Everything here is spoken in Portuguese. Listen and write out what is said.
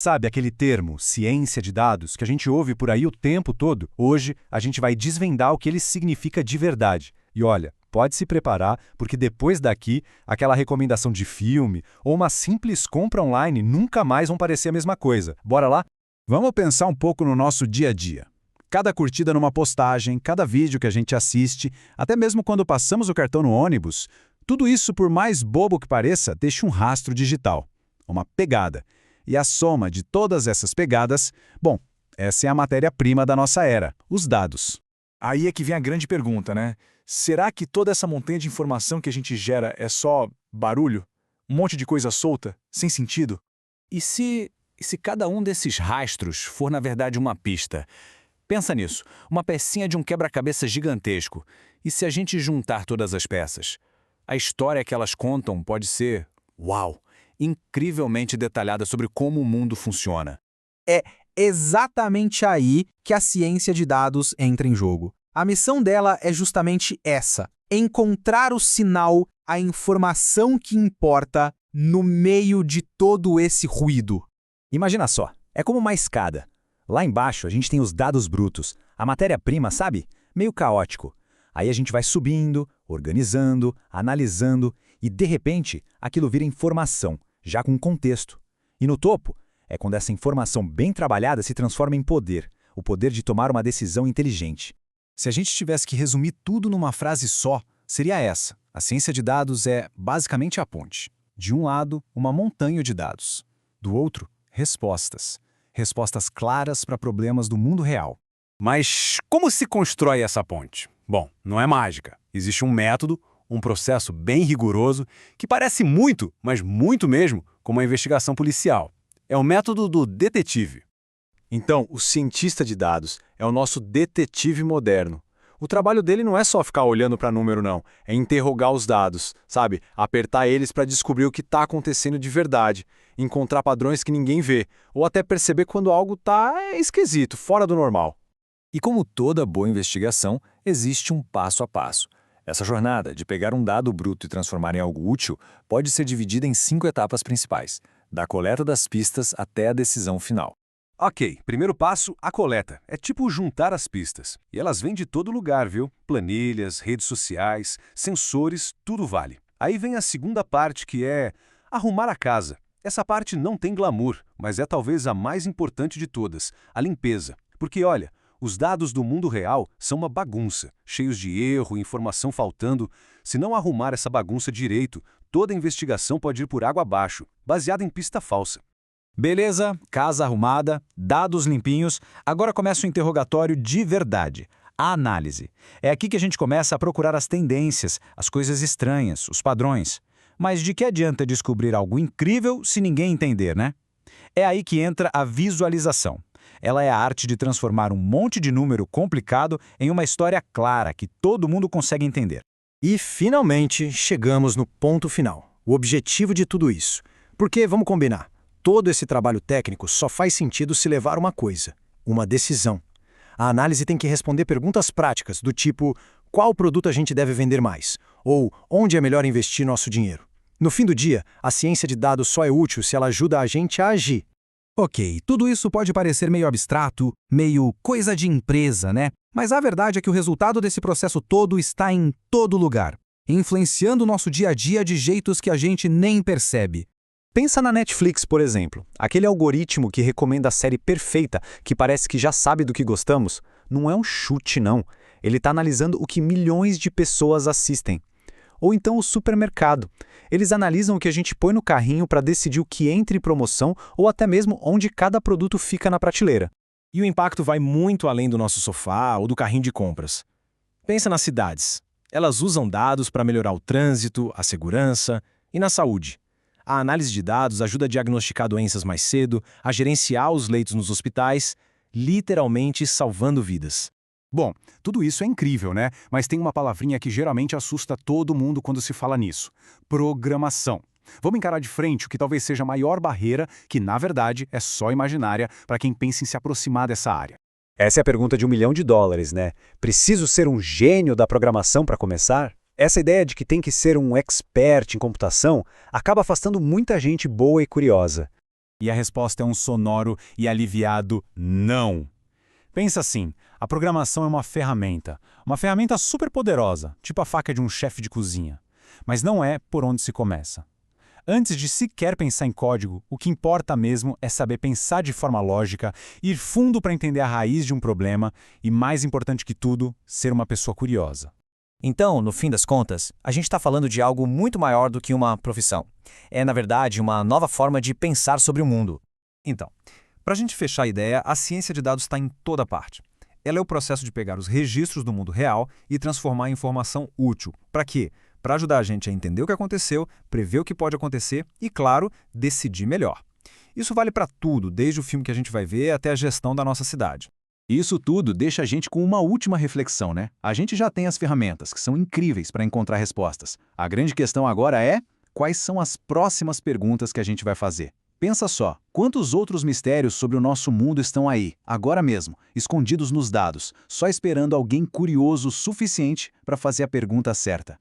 Sabe aquele termo, ciência de dados, que a gente ouve por aí o tempo todo? Hoje, a gente vai desvendar o que ele significa de verdade. E olha, pode se preparar, porque depois daqui, aquela recomendação de filme ou uma simples compra online nunca mais vão parecer a mesma coisa. Bora lá? Vamos pensar um pouco no nosso dia a dia. Cada curtida numa postagem, cada vídeo que a gente assiste, até mesmo quando passamos o cartão no ônibus, tudo isso, por mais bobo que pareça, deixa um rastro digital, uma pegada. E a soma de todas essas pegadas, bom, essa é a matéria-prima da nossa era, os dados. Aí é que vem a grande pergunta, né? Será que toda essa montanha de informação que a gente gera é só barulho? Um monte de coisa solta, sem sentido? E se cada um desses rastros for, na verdade, uma pista? Pensa nisso, uma pecinha de um quebra-cabeça gigantesco. E se a gente juntar todas as peças? A história que elas contam pode ser, uau, incrivelmente detalhada sobre como o mundo funciona. É exatamente aí que a ciência de dados entra em jogo. A missão dela é justamente essa: encontrar o sinal, a informação que importa no meio de todo esse ruído. Imagina só, é como uma escada. Lá embaixo a gente tem os dados brutos, a matéria-prima, sabe? Meio caótico. Aí a gente vai subindo, organizando, analisando e, de repente, aquilo vira informação, já com contexto. E no topo, é quando essa informação bem trabalhada se transforma em poder, o poder de tomar uma decisão inteligente. Se a gente tivesse que resumir tudo numa frase só, seria essa: a ciência de dados é basicamente a ponte. De um lado, uma montanha de dados. Do outro, respostas. Respostas claras para problemas do mundo real. Mas como se constrói essa ponte? Bom, não é mágica. Existe um método, um processo bem rigoroso, que parece muito, mas muito mesmo, com uma investigação policial. É o método do detetive. Então, o cientista de dados é o nosso detetive moderno. O trabalho dele não é só ficar olhando para número, não. É interrogar os dados, sabe? Apertar eles para descobrir o que está acontecendo de verdade, encontrar padrões que ninguém vê, ou até perceber quando algo está esquisito, fora do normal. E como toda boa investigação, existe um passo a passo. Essa jornada de pegar um dado bruto e transformar em algo útil pode ser dividida em 5 etapas principais, da coleta das pistas até a decisão final. Ok, primeiro passo, a coleta. É tipo juntar as pistas. E elas vêm de todo lugar, viu? Planilhas, redes sociais, sensores, tudo vale. Aí vem a segunda parte, que é arrumar a casa. Essa parte não tem glamour, mas é talvez a mais importante de todas, a limpeza. Porque, olha, os dados do mundo real são uma bagunça, cheios de erro, informação faltando. Se não arrumar essa bagunça direito, toda a investigação pode ir por água abaixo, baseada em pista falsa. Beleza, casa arrumada, dados limpinhos, agora começa o interrogatório de verdade, a análise. É aqui que a gente começa a procurar as tendências, as coisas estranhas, os padrões. Mas de que adianta descobrir algo incrível se ninguém entender, né? É aí que entra a visualização. Ela é a arte de transformar um monte de número complicado em uma história clara que todo mundo consegue entender. E, finalmente, chegamos no ponto final, o objetivo de tudo isso. Porque, vamos combinar, todo esse trabalho técnico só faz sentido se levar uma coisa, uma decisão. A análise tem que responder perguntas práticas, do tipo: qual produto a gente deve vender mais? Ou onde é melhor investir nosso dinheiro? No fim do dia, a ciência de dados só é útil se ela ajuda a gente a agir. Ok, tudo isso pode parecer meio abstrato, meio coisa de empresa, né? Mas a verdade é que o resultado desse processo todo está em todo lugar, influenciando o nosso dia a dia de jeitos que a gente nem percebe. Pensa na Netflix, por exemplo. Aquele algoritmo que recomenda a série perfeita, que parece que já sabe do que gostamos, não é um chute, não. Ele está analisando o que milhões de pessoas assistem. Ou então o supermercado. Eles analisam o que a gente põe no carrinho para decidir o que entra em promoção ou até mesmo onde cada produto fica na prateleira. E o impacto vai muito além do nosso sofá ou do carrinho de compras. Pensa nas cidades. Elas usam dados para melhorar o trânsito, a segurança e na saúde. A análise de dados ajuda a diagnosticar doenças mais cedo, a gerenciar os leitos nos hospitais, literalmente salvando vidas. Bom, tudo isso é incrível, né? Mas tem uma palavrinha que geralmente assusta todo mundo quando se fala nisso: programação. Vamos encarar de frente o que talvez seja a maior barreira, que na verdade é só imaginária para quem pensa em se aproximar dessa área. Essa é a pergunta de $1 milhão, né? Preciso ser um gênio da programação para começar? Essa ideia de que tem que ser um expert em computação acaba afastando muita gente boa e curiosa. E a resposta é um sonoro e aliviado não. Pensa assim, a programação é uma ferramenta super poderosa, tipo a faca de um chefe de cozinha. Mas não é por onde se começa. Antes de sequer pensar em código, o que importa mesmo é saber pensar de forma lógica, ir fundo para entender a raiz de um problema e, mais importante que tudo, ser uma pessoa curiosa. Então, no fim das contas, a gente está falando de algo muito maior do que uma profissão. É, na verdade, uma nova forma de pensar sobre o mundo. Então, para a gente fechar a ideia, a ciência de dados está em toda parte. Ela é o processo de pegar os registros do mundo real e transformar em informação útil. Para quê? Para ajudar a gente a entender o que aconteceu, prever o que pode acontecer e, claro, decidir melhor. Isso vale para tudo, desde o filme que a gente vai ver até a gestão da nossa cidade. Isso tudo deixa a gente com uma última reflexão, né? A gente já tem as ferramentas, que são incríveis para encontrar respostas. A grande questão agora é: quais são as próximas perguntas que a gente vai fazer? Pensa só, quantos outros mistérios sobre o nosso mundo estão aí, agora mesmo, escondidos nos dados, só esperando alguém curioso o suficiente para fazer a pergunta certa?